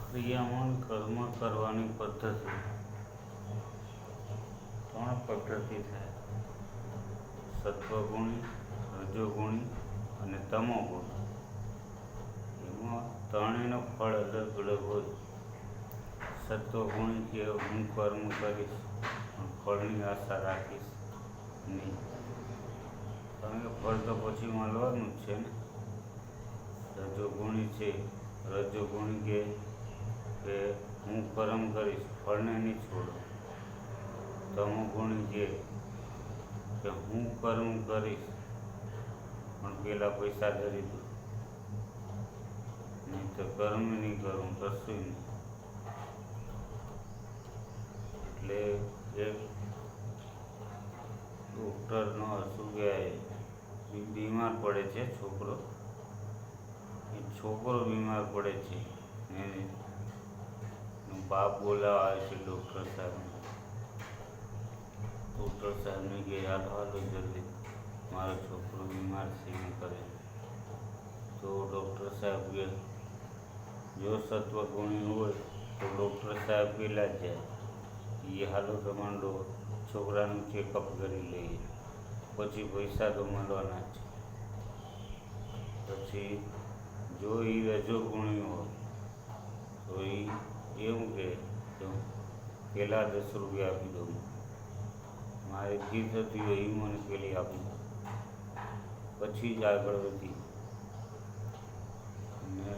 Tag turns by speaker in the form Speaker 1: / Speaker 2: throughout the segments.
Speaker 1: ક્રિયામાં કર્મ કરવાની પદ્ધતિ ત્રણ પદ્ધતિ થાય: સત્વગુણી, રજોગુણી અને તમોગુણી. એમાં ત્રણેયનું ફળ અલગ અલગ હોય. સત્વગુણી કે હું કર્મ કરીશ પણ ફળની આશા રાખીશ નહીં, કારણ કે ફળ તો પછી મળવાનું જ છે ને. રજોગુણી છે, રજોગુણી કે હું કર્મ કરીશ, ફળને નહીં છોડું. તમોગુણી કે હું કર્મ કરીશ પણ પેલા પૈસા ધરી દઉં, નહીં તો કર્મ નહીં કરું, કશું નહીં. એટલે એક ડૉક્ટરનો શું કહેવાય, બીમાર પડે છે છોકરો. એ છોકરો બીમાર પડે છે, એનો બાપ બોલાવા આવે છે ડૉક્ટર સાહેબને. ડૉક્ટર સાહેબને કહે હાલો જલ્દી, મારો છોકરો બીમાર છે એમ કરે. તો ડૉક્ટર સાહેબ કહે જો સત્વગુણી હોય તો ડૉક્ટર સાહેબ પહેલાં જ જાય, એ હાલો તમારો છોકરાનું ચેકઅપ કરી લઈએ, પછી પૈસા તો મળવાના જ. પછી જો એ રજોગુણી હોય તો એ એમ કહે તો પહેલાં 10 રૂપિયા આપી દઉં, મારી ફી થતી હોય એ મને પેલી આપી દો, પછી જ આગળ વધી. ને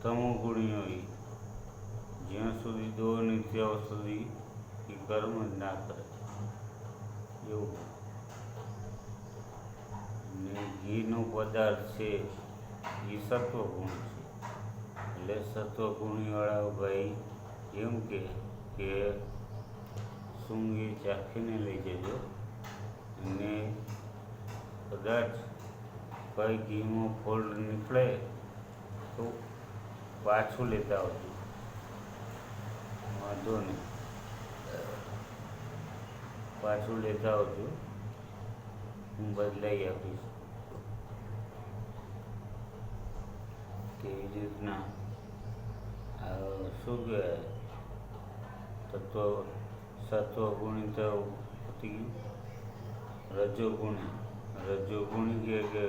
Speaker 1: તમોગુણી હોય જ્યાં સુધી દો નહીં ત્યાં સુધી એ કર્મ જ ના કરે એવું. ને ઘીનો પદાર્થ છે એ સત્વગુણ છે. એટલે સત્વગુણીવાળા ભાઈ એમ કે સૂંઘી ચાખીને લઈ જજો, અને કદાચ કંઈ ઘીમાં ફોલ્ટ નીકળે તો પાછું લેતા આવજો, વાંધો નહીં, પાછું લેતા આવજો, હું બદલાઈ આપીશ. તેવી રીતના શું કહેવાય, સત્વગુણી તો પતી ગયું. રજોગુણી કે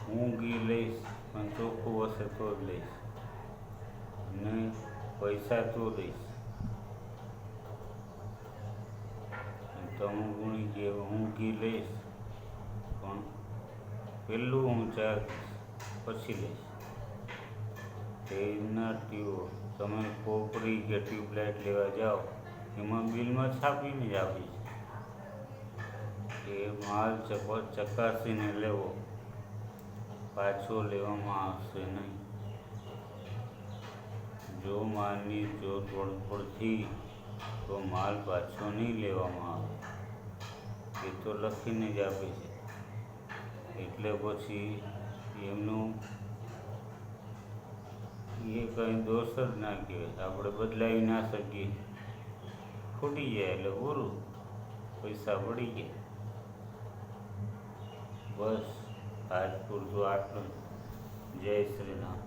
Speaker 1: હું ઘી લઈશ પણ ચોખ્ખું હશે તો જ લઈશ, અને પૈસા તો દઈશ. તમોગુણી કે હું ઘી લઈશ પણ પહેલું હું ચાખીશ પછી લઈશ. એના તમે કોપરી કે ટ્યુબલાઇટ લેવા જાઓ એમાં બિલમાં છાપીને જ આપી છે કે માલ ચકાસીને લેવો, પાછો લેવામાં આવશે નહીં. જો માલની જો તોડફોડથી તો માલ પાછો નહીં લેવામાં આવે, એ તો લખીને જ આપે છે. એટલે પછી એમનું એ કંઈ દોષ જ ના કહેવાય, આપણે બદલાવી ના શકીએ. ખૂટી જાય એટલે પૂરું, પૈસા પડી ગયા. બસ આજ પૂરતું આટલું. જય શ્રી રામ.